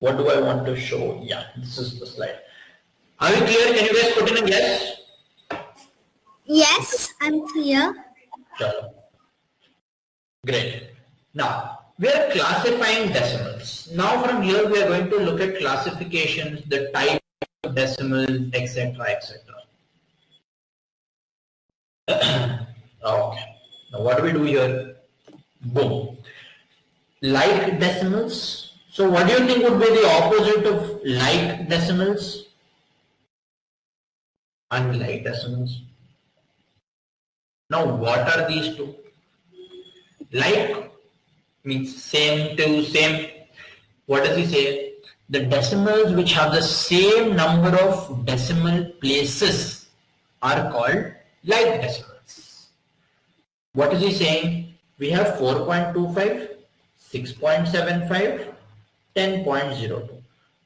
What do I want to show? Yeah, this is the slide. Are we clear? Can you guys put in a yes? Yes, I'm clear. Chalo. Great. Now, we are classifying decimals. Now from here we are going to look at classifications, the type of decimals, etc., etc. Okay. Now what do we do here? Boom. Like decimals. So what do you think would be the opposite of like decimals? Unlike decimals. Now what are these two? Like means same to same. What does he say? The decimals which have the same number of decimal places are called like decimals. What is he saying? We have 4.25, 6.75, 10.02.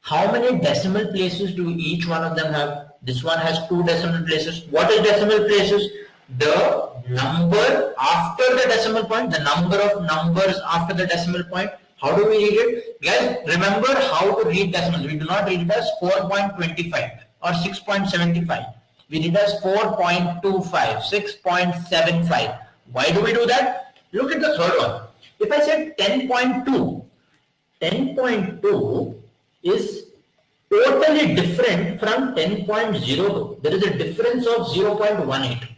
How many decimal places do each one of them have? This one has 2 decimal places. What is decimal places? The number after the decimal point, the number of numbers after the decimal point. How do we read it? Guys, remember how to read decimals. We do not read it as 4.25 or 6.75. We read as 4.25, 6.75. Why do we do that? Look at the third one. If I said 10.2, 10.2 is totally different from 10.02. There is a difference of 0.18.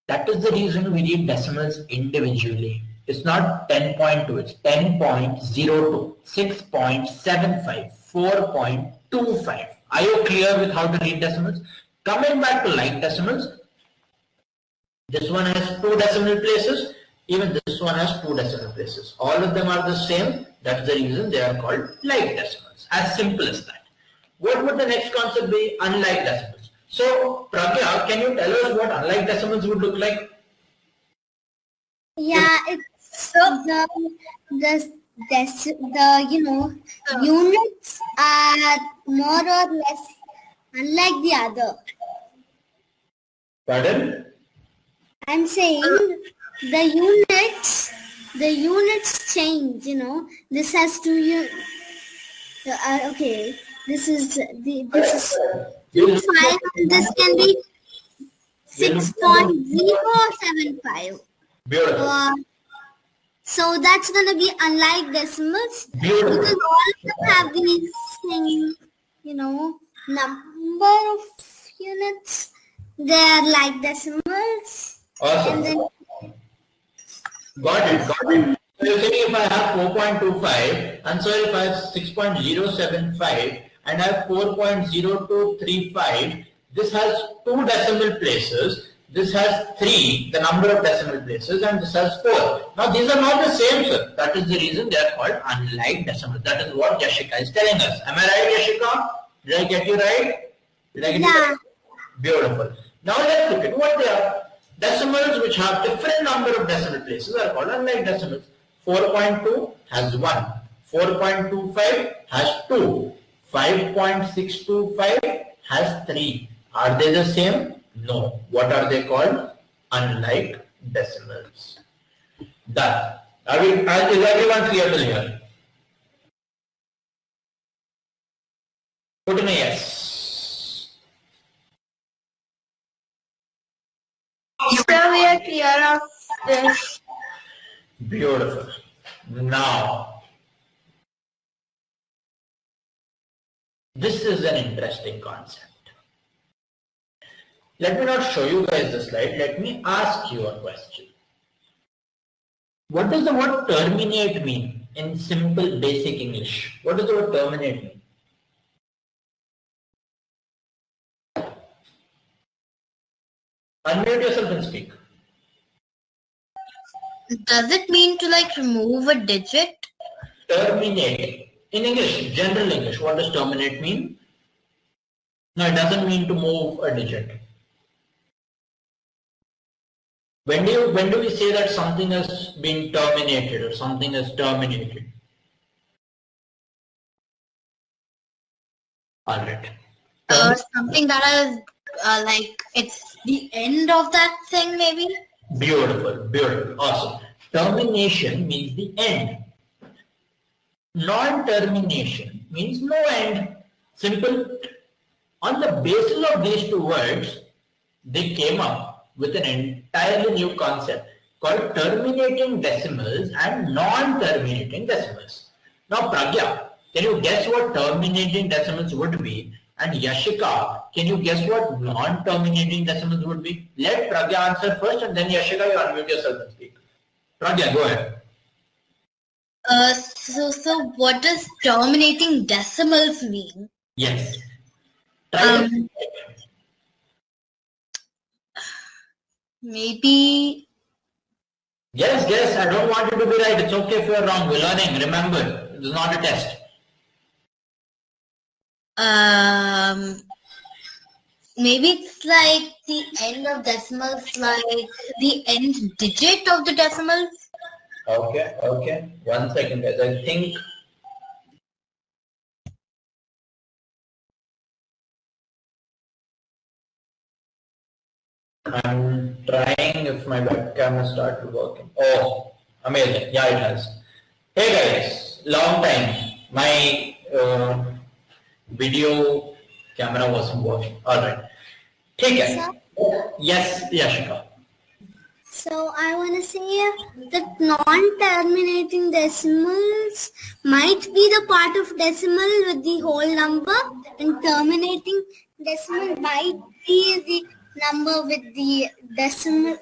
That is the reason we read decimals individually. It's not 10.2, it's 10.02, 6.75, 4.25. Are you clear with how to read decimals? Coming back to like decimals, this one has 2 decimal places, even this one has 2 decimal places. All of them are the same. That's the reason they are called like decimals. As simple as that. What would the next concept be? Unlike decimals. So, Pragya, can you tell us what unlike decimals would look like? Yeah, it's the units are more or less unlike the other. Pardon? I'm saying the units change. This has 2 units. Okay, this is 5, and this can be 6.075. Beautiful. So that's going to be unlike decimals. Beautiful. Because all of them have the same, number of units. They are like decimals. Awesome. And then Got it. So you're saying if I have 4.25, and so if I have 6.075 and I have 4.0235, this has 2 decimal places. This has 3, the number of decimal places, and this has 4. Now these are not the same, sir. That is the reason they are called unlike decimals. That is what Yashika is telling us. Am I right, Yashika? Did I get you right? Did I get you right? Beautiful. Now let's look at what they are. Decimals which have different number of decimal places are called unlike decimals. 4.2 has 1. 4.25 has 2. 5.625 has 3. Are they the same? No. What are they called? Unlike decimals. Done. Is everyone clear till here? Put in a yes. Sir, we are clear of this. Beautiful. Now, this is an interesting concept. Let me not show you guys the slide. Let me ask you a question. What does the word terminate mean in simple basic English? What does the word terminate mean? Unmute yourself and speak. Does it mean to remove a digit? Terminate. In English, general English, what does terminate mean? No, it doesn't mean to move a digit. When do we say that something has been terminated or something is terminated? Alright. Something that is it's the end of that thing, maybe? Beautiful, beautiful, awesome. Termination means the end. Non-termination means no end. Simple. On the basis of these two words, they came up with an entirely new concept called terminating decimals and non-terminating decimals. Now, Pragya, can you guess what terminating decimals would be? And Yashika, can you guess what non-terminating decimals would be? Let Pragya answer first, and then Yashika, you unmute yourself and speak. Pragya, go ahead. So what does terminating decimals mean? Yes. Try to Maybe. Guess. I don't want you to be right. It's okay if you're wrong. We're learning. Remember, it's not a test. Maybe it's like the end of decimals, like the end digit of the decimals. Okay. 1 second, guys. I think I'm trying if my webcam has started working. Oh, amazing. Yeah, it has. Hey guys, long time. My video camera wasn't working. Alright. Take it. Yes, Yashika. So I want to say that non-terminating decimals might be the part of decimal with the whole number, and terminating decimal might be the number with the decimal,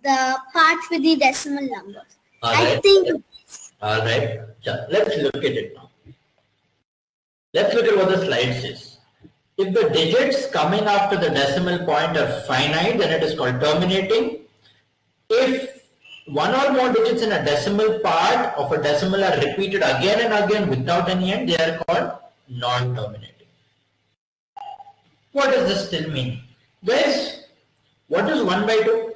the part with the decimal number. I think. Alright. Yeah, let's look at it now. Let's look at what the slide says. If the digits coming after the decimal point are finite, then it is called terminating. If one or more digits in a decimal part of a decimal are repeated again and again without any end, they are called non-terminating. What does this still mean? Guys, what is 1 by 2?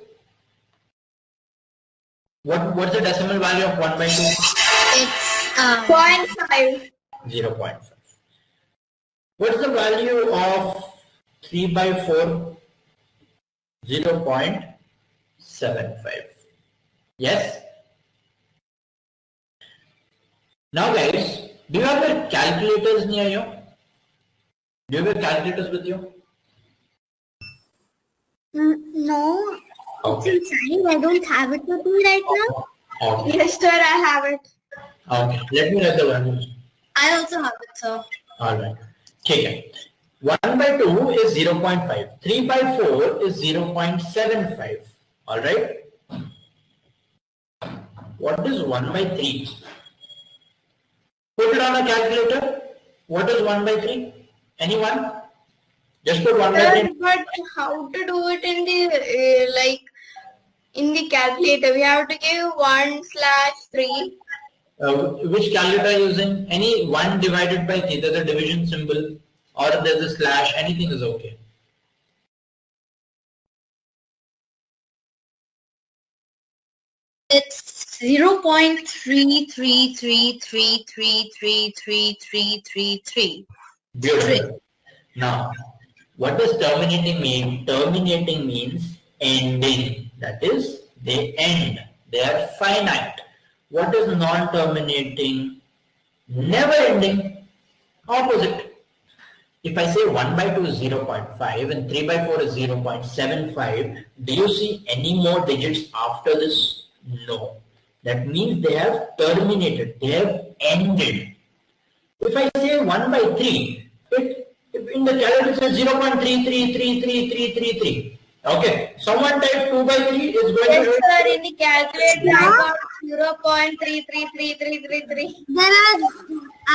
What's the decimal value of 1 by 2? It's 0.5. 0.5. What's the value of 3 by 4? 0.75. Yes? Now guys, do you have your calculators near you? Do you have your calculators with you? No, Okay. it's inside. I don't have it with me right now. Okay. Yes, sir, I have it. Okay. Let me write the values. I also have it, sir. Alright. Okay. 1 by 2 is 0.5. 3 by 4 is 0.75. Alright. What is 1 by 3? Put it on a calculator. What is 1 by 3? Anyone? Just put 1 by 3. But how to do it in the in the calculator? We have to give 1/3. Which calculator are you using? Any 1 divided by 3. There's a division symbol or there's a slash. Anything is okay. It's 0.3333333333. Beautiful. Now, what does terminating mean? Terminating means ending. That is, they end. They are finite. What is non-terminating? Never ending. Opposite. If I say 1 by 2 is 0.5 and 3 by 4 is 0.75, do you see any more digits after this? No. That means they have terminated. They have ended. If I say 1 by 3, in the calculator it says 0.33333333. Okay. Someone type 2 by 3 is going Yes, to... sir, in the calculator I got 0.333333. There are,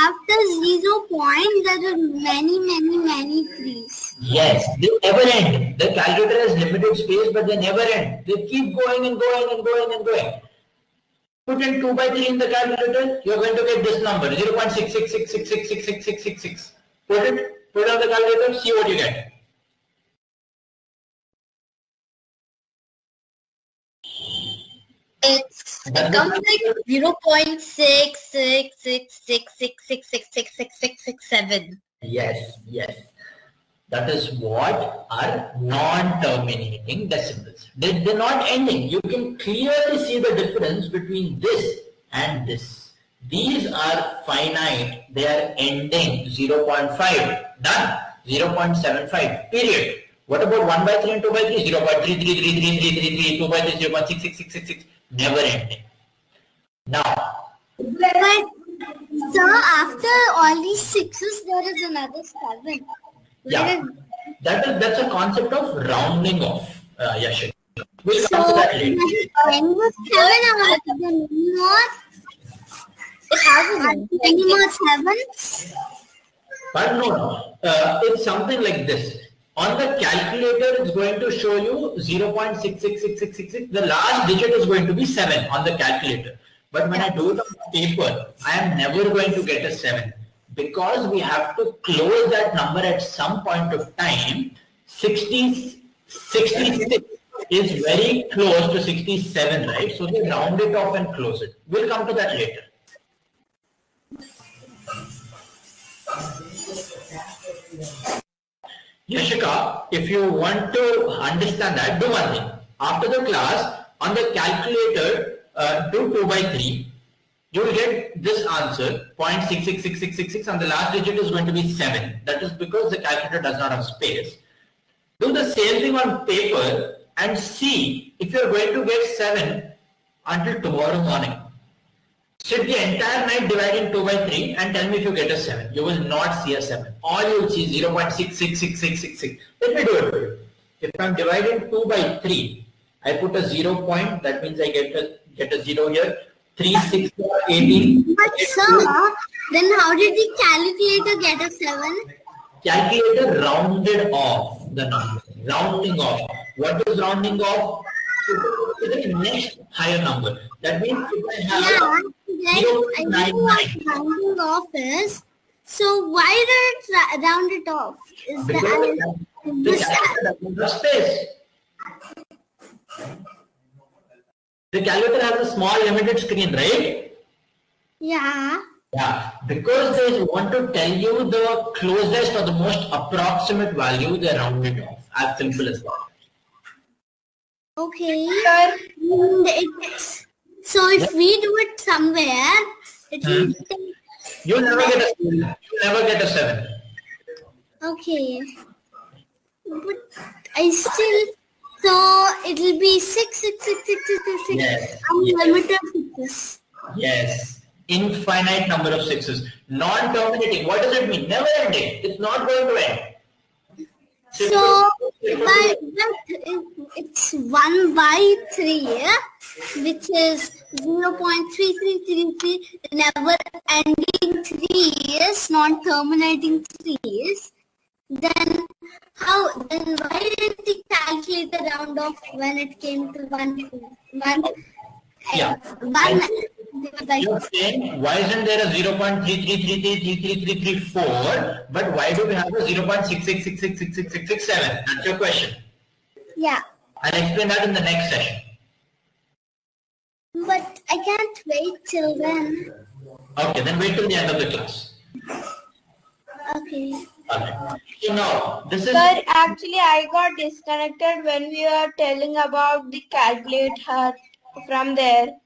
after 0 point, there are many trees. Yes, they never end. The calculator has limited space, but they never end. They keep going and going and going and going. Put in 2 by 3 in the calculator, you are going to get this number, 0.6666666666. Put it on the calculator, see what you get. It comes like 0.666666666667. Yes. That is what are non-terminating decimals. They're not ending. You can clearly see the difference between this and this. These are finite. They are ending 0.5. Done. 0.75. Period. What about 1 by 3 and 2 by 3? 0.33333333. 2 by 3, 0.66666. Never ending. Now. But so after all these sixes, there is another 7. Yeah. That's a concept of rounding off. Yashika. We'll So come to that later. end with 7 or is there any more? It has Any more 7s? But no. It's something like this. On the calculator, it's going to show you 0.666666. The last digit is going to be 7 on the calculator. But when I do it on paper, I am never going to get a 7. Because we have to close that number at some point of time. 66 is very close to 67, right? So they round it off and close it. We'll come to that later. Yashika, if you want to understand that, do one thing. After the class, on the calculator, do 2 by 3. You will get this answer, 0.666666, and the last digit is going to be 7. That is because the calculator does not have space. Do the same thing on paper and see if you are going to get 7 until tomorrow morning. Sit the entire night dividing 2 by 3 and tell me if you get a 7. You will not see a 7. All you will see is 0.666666. Let me do it for you. If I am dividing 2 by 3, I put a 0 point, that means I get a 0 here. 3, 6, 18. But sir, then how did the calculator get a 7? Calculator rounded off the number. Rounding off. What is rounding off? To the next higher number. That means if I have I know what rounding off is. So why did it round it off? Is because the calculator doesn't have space. The calculator has a small limited screen, right? Yeah. Yeah. Because they want to tell you the closest or the most approximate value, they round it off. As simple as that. Okay. So if we do it somewhere, it will take. You'll never get a 7. Okay. But I still. So it will be 6, 6, 6, 6, 6, 6, 6. Yes. Unlimited 6s. Yes. Infinite number of 6s. Non-terminating. What does it mean? Never ending. It's not going to end. So it's 1 by 3, which is 0.3333, never ending 3s, non-terminating 3s. Then why didn't the calculator round off when it came to 1? Yeah. You're saying, why isn't there a 0.33333334, but why do we have a 0.66666667? That's your question. Yeah. I'll explain that in the next session. But I can't wait till then. Okay, then wait till the end of the class. Okay. Alright. So now, this is... Sir, actually I got disconnected when we were telling about the calculator from there.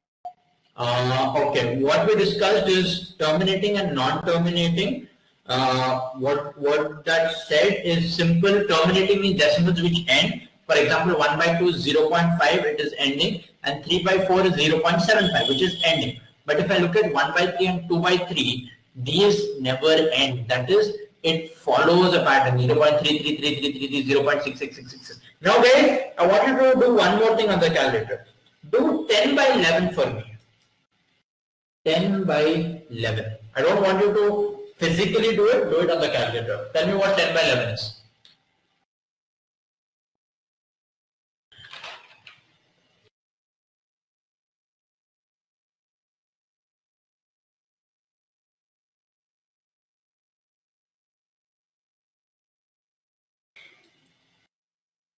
Okay, what we discussed is terminating and non-terminating. What that said is simple. Terminating means decimals which end. For example, 1 by 2 is 0.5, it is ending, and 3 by 4 is 0.75, which is ending. But if I look at 1 by 3 and 2 by 3, these never end. That is, it follows a pattern, 0.333333, 0.66666. Now guys, I want you to do one more thing on the calculator. Do 10 by 11 for me. 10 by 11. I don't want you to physically do it on the calculator. Tell me what 10 by 11 is.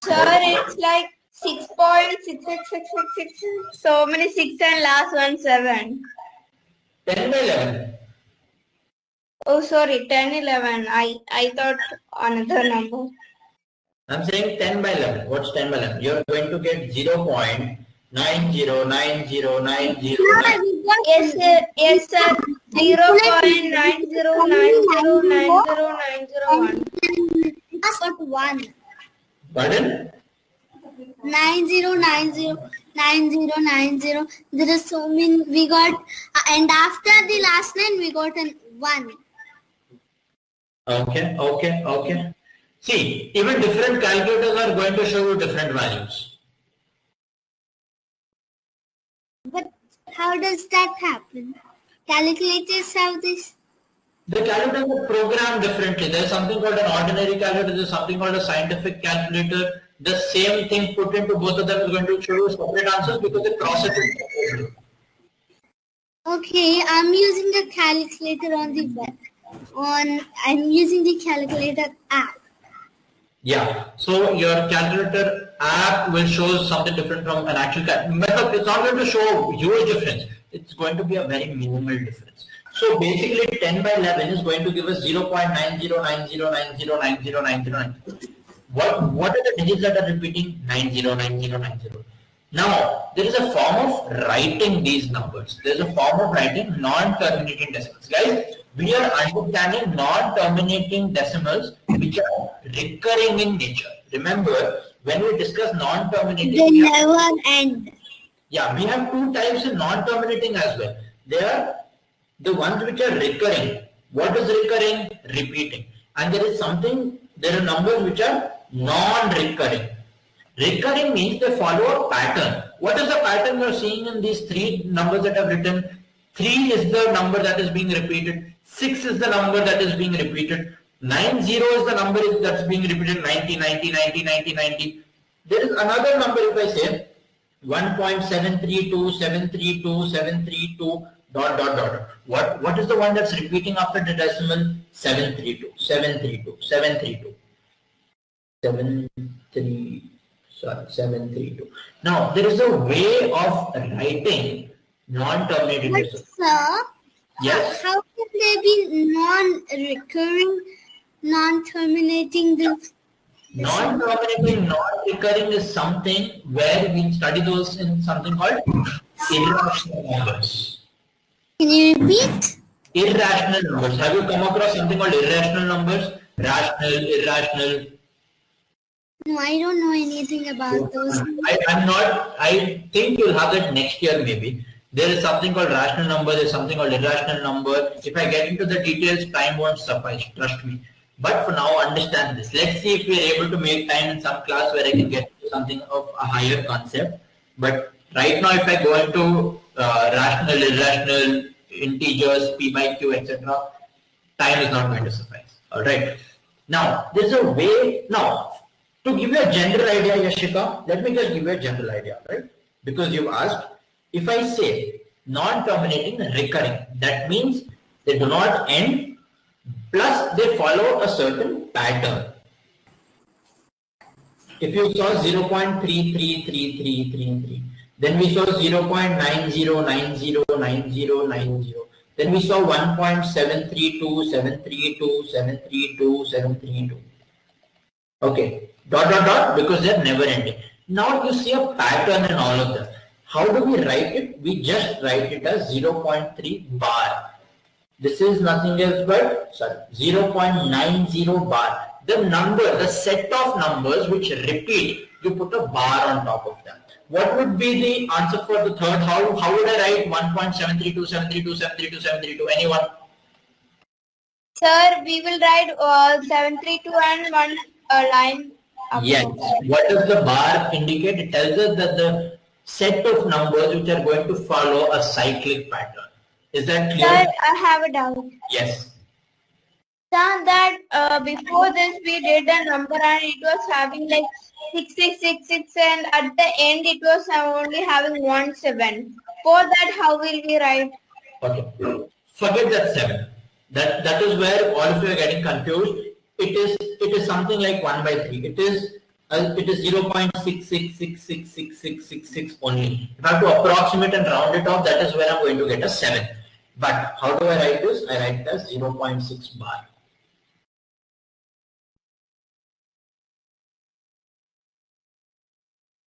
Sir, it's like 6.66666. So many 6 and last one 7. 10 by 11. Oh, sorry, 10, 11. I thought another number. I'm saying 10 by 11. What's 10 by 11? You're going to get 0.6666666. 909090. Yes, sir. Yes, sir. 0.909090901. Got 1. Pardon? 90909090. There is so many. We got, and after the last line, we got an 1. Okay. See, even different calculators are going to show you different values. But how does that happen? Calculators have this. The calculators are programmed differently. There is something called an ordinary calculator, there is something called a scientific calculator. The same thing put into both of them is going to show you separate answers because they process it separately. Okay, I'm using the calculator on the web. I'm using the calculator app. Yeah, so your calculator app will show something different from an actual method. It's not going to show huge difference. It's going to be a very minimal difference. So basically 10 by 11 is going to give us 0.9090909090. What are the digits that are repeating? 909090. Now, there is a form of writing these numbers. There is a form of writing non-terminating decimals. Guys, we are understanding non-terminating decimals which are recurring in nature. Remember, when we discuss non-terminating, They never end. yeah, we have two types in non-terminating as well. They are the ones which are recurring. What is recurring? Repeating. And there are numbers which are non-recurring. Recurring means they follow a pattern. What is the pattern you are seeing in these three numbers that I've written? 3 is the number that is being repeated. 6 is the number that is being repeated. 90 is the number that's being repeated. 90, 90, 90, 90, 90. There is another number if I say 1.732732 dot. What is the one that's repeating after the decimal? 732. 732. Now there is a way of writing non-terminating But decimals. sir, Yes. how can they be non-recurring, non-terminating decimals? Non-terminating, non-recurring is something where we study those in something called irrational numbers. Can you repeat? Irrational numbers. Have you come across something called irrational numbers? Rational, irrational. No, I don't know anything about those. I think you'll have that next year maybe. There is something called rational number, there is something called irrational number. If I get into the details, time won't suffice, trust me. But for now, understand this. Let's see if we are able to make time in some class where I can get to something of a higher concept. But right now, if I go into rational, irrational, integers, p by q, etc., time is not going to suffice. All right. Now, there's a way. Now, to give you a general idea, Yashika, let me just give you a general idea, right? Because you've asked, if I say non-terminating recurring, that means they do not end, plus they follow a certain pattern. If you saw 0.333333, then we saw 0.90909090, then we saw 1.732732. Okay, dot, because they're never ending. Now you see a pattern in all of them. How do we write it? We just write it as 0.3 bar. This is nothing else but 0.90 bar. The set of numbers which repeat, you put a bar on top of them. What would be the answer for the third? How would I write 1.732732? Anyone? Sir, we will write 732 and one line. Yes. What does the bar indicate? It tells us that the set of numbers which are going to follow a cyclic pattern. Is that clear? Sir, I have a doubt. Yes. Sir, that before this we did a number and it was having like 6666 and at the end it was only having 17. For that, how will we write? Okay. Forget that 7. That is where all of you are getting confused. It is something like 1 by 3. It is 0.66666666 only. If I have to approximate and round it off, that is where I'm going to get a 7. But how do I write this? I write it as 0.6 bar.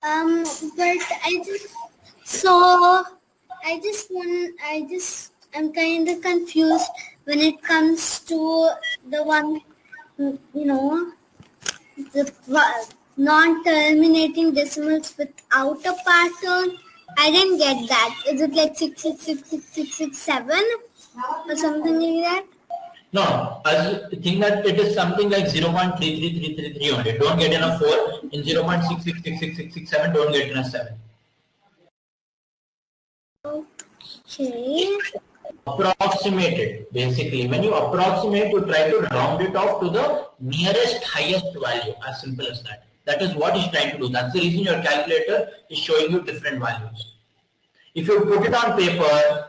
But I just So I'm kind of confused when it comes to the one, the non-terminating decimals without a pattern. I didn't get that. Is it like 6666667 or something like that? No, I think that it is something like 0.33333 only. Don't get in a 4. In 0.66666667, don't get in a 7. Okay. Approximate it. Basically, when you approximate, you try to round it off to the nearest highest value. As simple as that. That is what it's trying to do. That's the reason your calculator is showing you different values. If you put it on paper,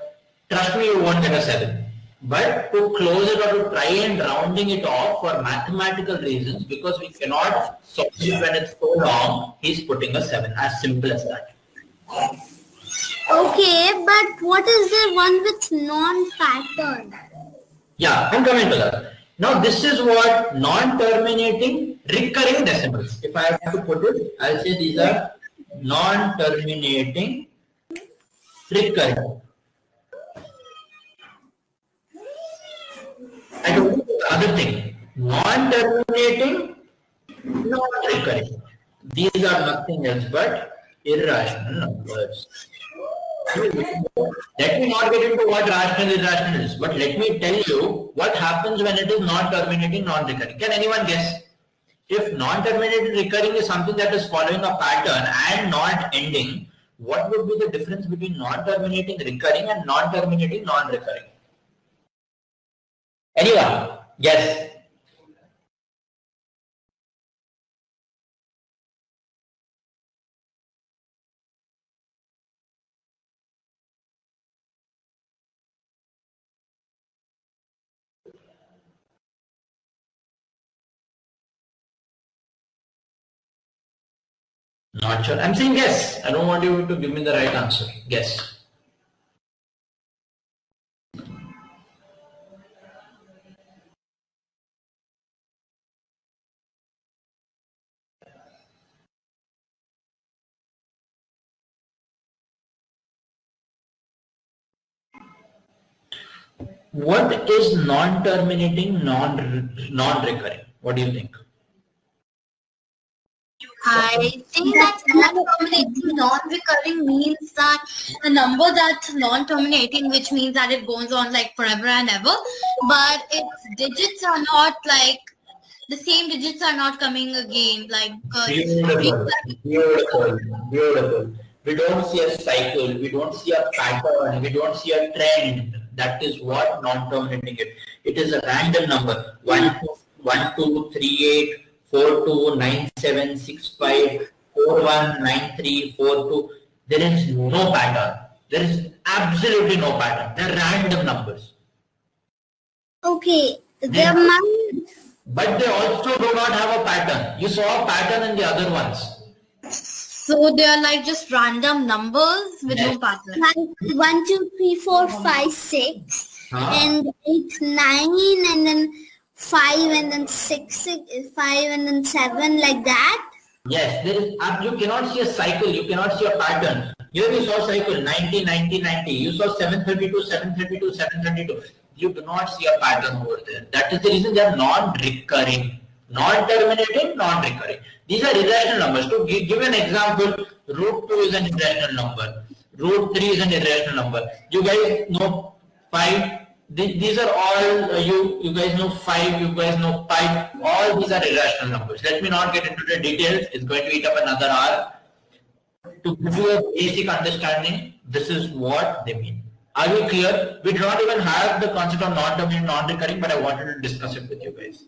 trust me, you won't get a 7. But to close it or to try and rounding it off for mathematical reasons, because we cannot solve it when it's so long, he's putting a 7. As simple as that. Okay, but what is the one with non-pattern? Yeah, I'm coming to that. Now this is what non-terminating recurring decimals. If I have to put it, I'll say these are non-terminating recurring. I told you the other thing. Non-terminating, non-recurring. These are nothing else but irrational numbers. Let me not get into what rational irrational is, but let me tell you what happens when it is non-terminating, non-recurring. Can anyone guess? If non-terminating recurring is something that is following a pattern and not ending, what would be the difference between non-terminating recurring and non-terminating non-recurring? Anyone? Yes. Not sure. I'm saying yes. I don't want you to give me the right answer. Guess. What is non-terminating, non-recurring? What do you think? I think that non-terminating, non-recurring means that a number that's non-terminating, which means that it goes on like forever and ever, but its digits are not like, the same digits are not coming again. Like Beautiful, beautiful, beautiful. We don't see a cycle, we don't see a pattern, we don't see a trend. That is what non-terminating is. It is a random number. 1, 2, 3, 8, 4, 2, 9, 7, 6, 5, 4, 1, 9, 3, 4, 2. There is no pattern. There is absolutely no pattern. They are random numbers. Okay, there might. But they also do not have a pattern. You saw a pattern in the other ones. So they are like just random numbers with no pattern. 1, 2, 3, 4, 5, 6, and 8, 9, and then 5, and then 6, 5, and then 7, like that. Yes, there is. You cannot see a cycle. You cannot see a pattern. Here you saw cycle 90, 90, 90. You saw 732, 732, 732. You do not see a pattern over there. That is the reason they are non-recurring, non-terminating, non-recurring. These are irrational numbers. To give an example, root 2 is an irrational number. Root 3 is an irrational number. You guys know 5. These are all, you guys know 5, you guys know 5. All these are irrational numbers. Let me not get into the details. It's going to eat up another hour. To give you a basic understanding, this is what they mean. Are we clear? We do not even have the concept of non-terminating, non-recurring, but I wanted to discuss it with you guys.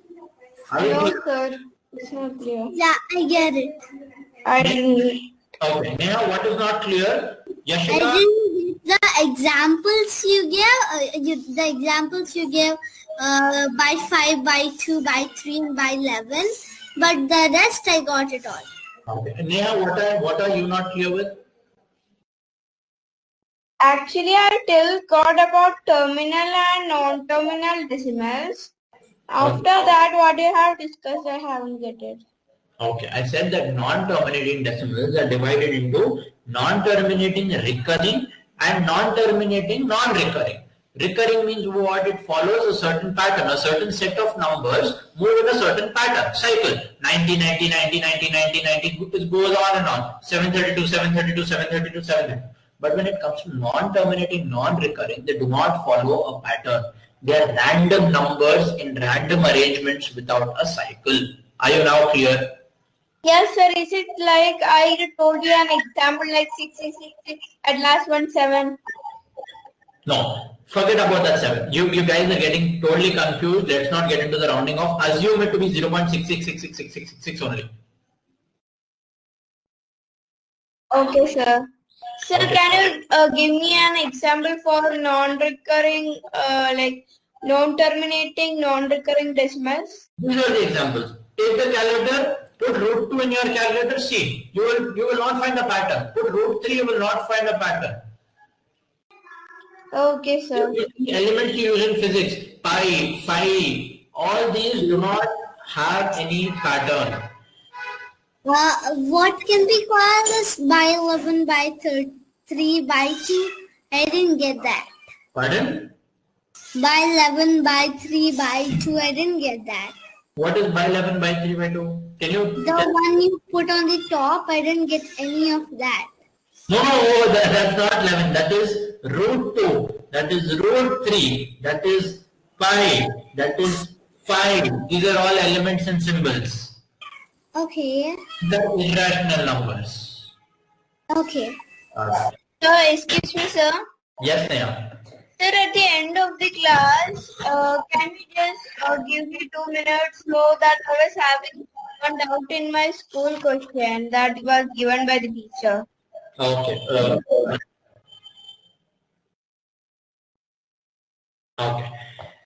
No, sir. It's not clear. Yeah, I get it. I didn't. Okay. Neha, what is not clear? Yashika? I didn't get the examples you gave. The examples you gave by 5, by 2, by 3, and by 11. But the rest I got it all. Okay. Neha, what are you not clear with? Actually, I till got about terminal and non-terminal decimals. After that, what you have discussed, I haven't get it. Okay, I said that non-terminating decimals are divided into non-terminating recurring and non-terminating non-recurring. Recurring means what? It follows a certain pattern, a certain set of numbers move in a certain pattern, cycle. 90, 90, 90, 90, 90, 90, it goes on and on. 732, 732, 732, 732. But when it comes to non-terminating, non-recurring, they do not follow a pattern. They are random numbers in random arrangements without a cycle. Are you now clear? Yes, sir. Is it like I told you an example like 666 at last one 7? No, forget about that 7. You guys are getting totally confused. Let's not get into the rounding off. Assume it to be 0.66666666 only. Okay, sir. Sir, Okay. can you give me an example for non-recurring, like non-terminating, non-recurring decimals? These are the examples. Take the calculator, put root 2 in your calculator, see. You will not find a pattern. Put root 3, you will not find a pattern. Okay, sir. Elements you use in physics, pi, phi, all these do not have any pattern. What can be called as by 11 by 3 by 2? I didn't get that. Pardon? By 11 by 3 by 2, I didn't get that. What is by 11 by 3 by 2? Can you? The one you put on the top, I didn't get any of that. No, that's not 11. That is root 2. That is root 3. That is pi. That is 5. These are all elements and symbols. Okay. They're irrational numbers. Okay. Sir, excuse me, sir. Yes, Neha. Sir, at the end of the class, can you just give me 2 minutes so that I was having one doubt in my school question that was given by the teacher? Okay. Okay.